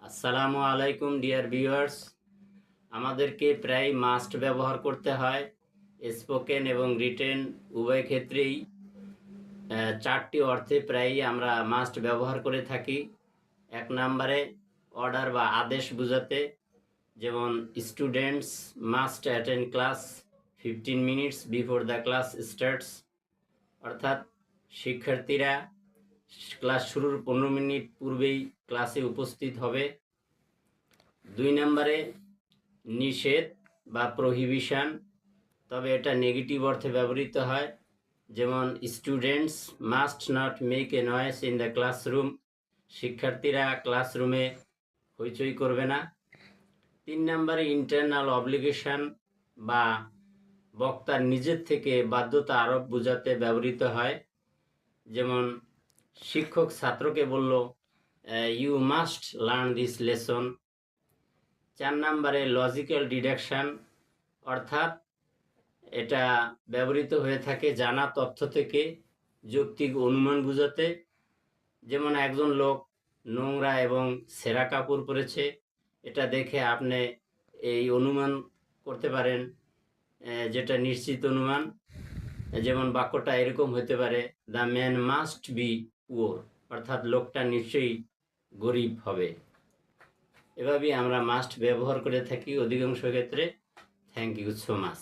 আসসালামু আলাইকুম dear viewers. আমাদেরকে প্রায় মাস্ট ব্যবহার করতে হয় স্পোকেন এবং রিটেন উভয় ক্ষেত্রেই। চারটি অর্থে প্রায়ই আমরা মাস্ট ব্যবহার করে থাকি। এক নম্বরে অর্ডার বা আদেশ বোঝাতে, যেমন students must attend class 15 minutes before the class starts, অর্থাৎ শিক্ষার্থীরা ক্লাস শুরুর 15 মিনিট পূর্বেই ক্লাসে উপস্থিত হবে। দুই নম্বরে নিষেধ বা প্রহিবিশন, তবে এটা নেগেটিভ অর্থে ব্যবহৃত হয়, যেমন students must not make a noise in the classroom, শিক্ষার্থীরা ক্লাসরুমে হইচই করবে না। তিন নম্বরে ইন্টারনাল অব্লিগেশন বা বক্তার নিজের থেকে বাধ্যতা আরোপ বোঝাতে ব্যবহৃত হয়, যেমন শিক্ষক ছাত্রকে বলল you must learn this lesson. চার নম্বরে লজিক্যাল ডিডাকশন, অর্থাৎ এটা ব্যবহৃত হয়ে থাকে জানা তথ্য থেকে যৌক্তিক অনুমান বোঝাতে, যেমন একজন লোক নোংরা এবং ছেঁড়া কাপড় পরেছে, এটা দেখে আপনি এই অনুমান করতে পারেন, যেটা নিশ্চিত অনুমান। যেমন বাক্যটা এরকম হতে পারে, the man must be poor, অর্থাৎ লোকটা নিশ্চয়ই গরিব হবে। এভাবেই আমরা মাস্ট ব্যবহার করে থাকি অধিকাংশ ক্ষেত্রে। Thank you so much.